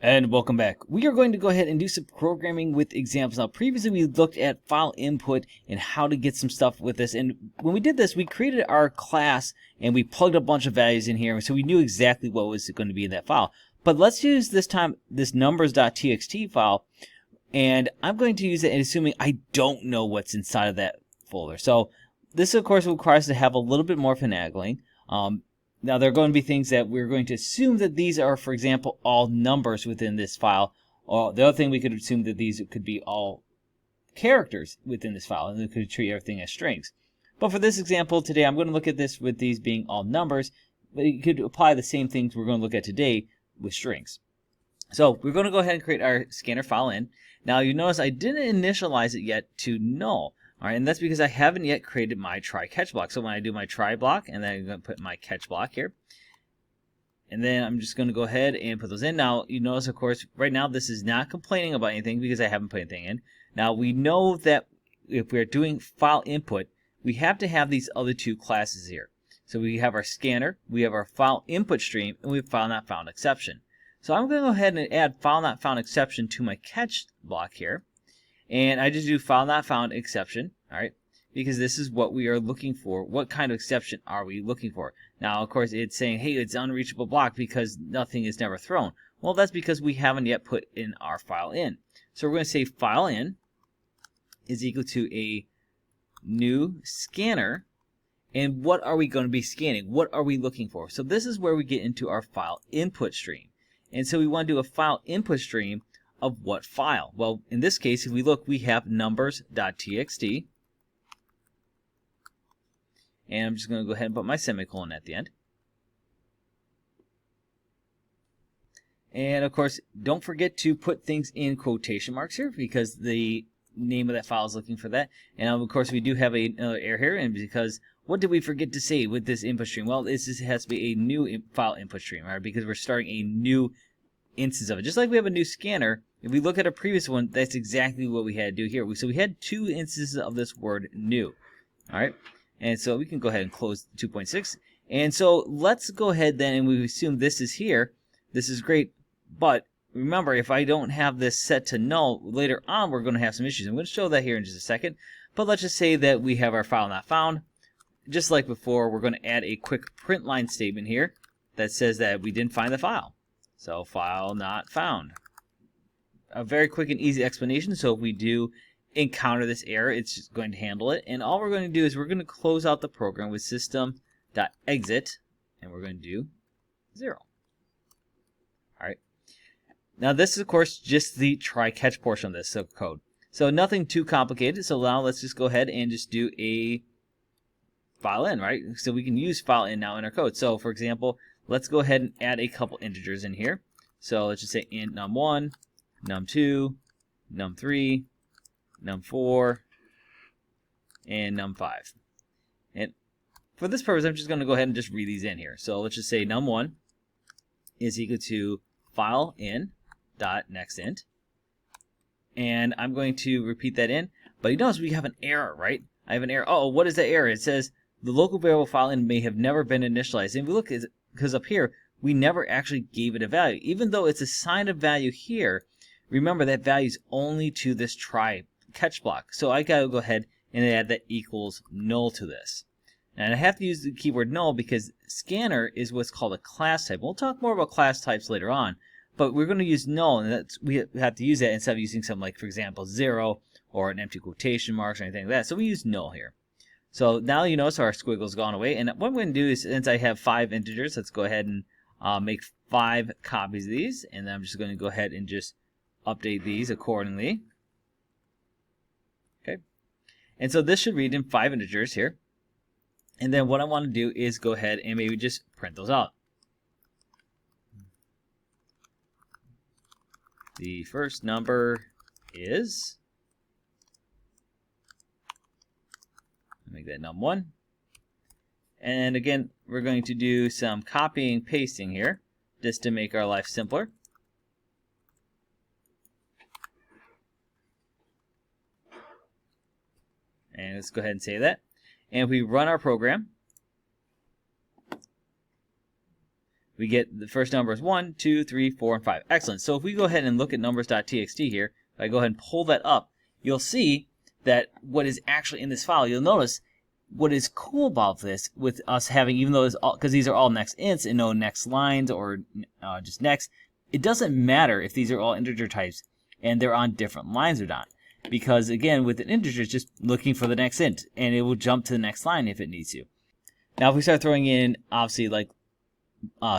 And welcome back. We are going to go ahead and do some programming with examples. Now, previously we looked at file input and how to get some stuff with this. And when we did this, we created our class and we plugged a bunch of values in here, so we knew exactly what was going to be in that file. But let's use this time this numbers.txt file, and I'm going to use it and assuming I don't know what's inside of that folder. So this, of course, requires us to have a little bit more finagling. Now, there are going to be things that we're going to assume that these are, for example, all numbers within this file. Or the other thing, we could assume that these could be all characters within this file, and we could treat everything as strings. But for this example today, I'm going to look at this with these being all numbers, but you could apply the same things we're going to look at today with strings. So we're going to go ahead and create our scanner file in. Now, you notice I didn't initialize it yet to null. All right, and that's because I haven't yet created my try catch block. So when I do my try block, and then I'm going to put my catch block here, and then I'm just going to go ahead and put those in. Now, you notice, of course, right now this is not complaining about anything because I haven't put anything in. Now, we know that if we're doing file input, we have to have these other two classes here. So we have our scanner, we have our file input stream, and we have file not found exception. So I'm going to go ahead and add file not found exception to my catch block here. And I just do file not found exception, all right, because this is what we are looking for. What kind of exception are we looking for? Now, of course, it's saying, hey, it's unreachable block because nothing is never thrown. Well, that's because we haven't yet put in our file in. So we're going to say file in is equal to a new scanner. And what are we going to be scanning? What are we looking for? So this is where we get into our file input stream. And so we want to do a file input stream of what file? Well, in this case, if we look, we have numbers.txt. And I'm just going to go ahead and put my semicolon at the end. And of course, don't forget to put things in quotation marks here because the name of that file is looking for that. And of course, we do have another error here, and because what did we forget to say with this input stream? Well, this has to be a new file input stream, right? Because we're starting a new instance of it. Just like we have a new scanner, if we look at a previous one, that's exactly what we had to do here. So we had two instances of this word new. All right. And so we can go ahead and close 2.6. And so let's go ahead then, and we assume this is here. This is great. But remember, if I don't have this set to null, later on we're going to have some issues. I'm going to show that here in just a second. But let's just say that we have our file not found. Just like before, we're going to add a quick print line statement here that says that we didn't find the file. So file not found. A very quick and easy explanation. So if we do encounter this error, it's just going to handle it. And all we're going to do is we're going to close out the program with system.exit, and we're going to do 0. All right. Now this is, of course, just the try catch portion of this code. So nothing too complicated. So now let's just go ahead and just do a file in, right? So we can use file in now in our code. So for example, let's go ahead and add a couple integers in here. So let's just say int num1, num2, num3, num4, and num5. And for this purpose, I'm just going to go ahead and just read these in here. So let's just say num1 is equal to file in dot next int. And I'm going to repeat that in. But you notice we have an error, right? I have an error. Oh, what is that error? It says the local variable file in may have never been initialized. And if we look, because up here, we never actually gave it a value. Even though it's assigned a value here, remember that value is only to this try catch block. So I got to go ahead and add that equals null to this. And I have to use the keyword null because scanner is what's called a class type. We'll talk more about class types later on, but we're going to use null, and we have to use that instead of using something like, for example, 0 or an empty quotation marks or anything like that. So we use null here. So now you notice our squiggle's gone away. And what I'm going to do is, since I have 5 integers, let's go ahead and make 5 copies of these. And then I'm just going to go ahead and just update these accordingly. Okay. And so this should read in 5 integers here. And then what I want to do is go ahead and maybe just print those out. The first number is, make that num1. And again, we're going to do some copying and pasting here just to make our life simpler. And let's go ahead and save that. And if we run our program, we get the first number is 1, 2, 3, 4, and 5. Excellent. So if we go ahead and look at numbers.txt here, if I go ahead and pull that up, you'll see that what is actually in this file. You'll notice what is cool about this with us having, even though it's all, because these are all next ints and no next lines or just next, it doesn't matter if these are all integer types and they're on different lines or not. Because again, with an integer, it's just looking for the next int and it will jump to the next line if it needs to. Now if we start throwing in, obviously, like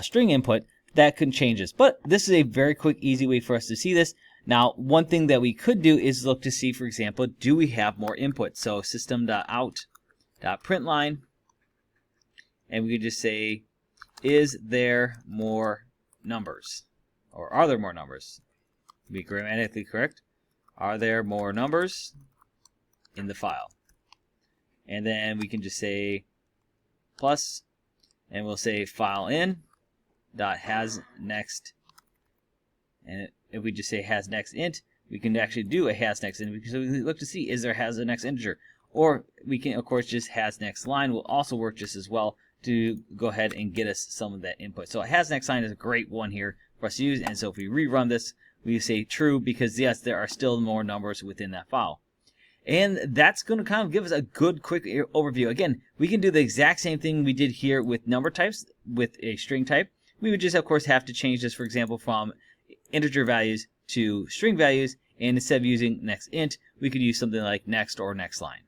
string input, that could change this. But this is a very quick, easy way for us to see this. Now, one thing that we could do is look to see, for example, do we have more input? So system.out.println, and we could just say, is there more numbers? Or are there more numbers? To be grammatically correct. Are there more numbers in the file? And then we can just say plus, and we'll say file in dot has next, and if we just say has next int, we can actually do a has next int. So we look to see, is there has the next integer? Or we can, of course, just has next line will also work just as well to go ahead and get us some of that input. So a has next line is a great one here for us to use. And so if we rerun this, we say true because yes, there are still more numbers within that file. And that's going to kind of give us a good quick overview. Again, we can do the exact same thing we did here with number types with a string type. We would just, of course, have to change this, for example, from integer values to string values, and instead of using next int, we could use something like next or next line.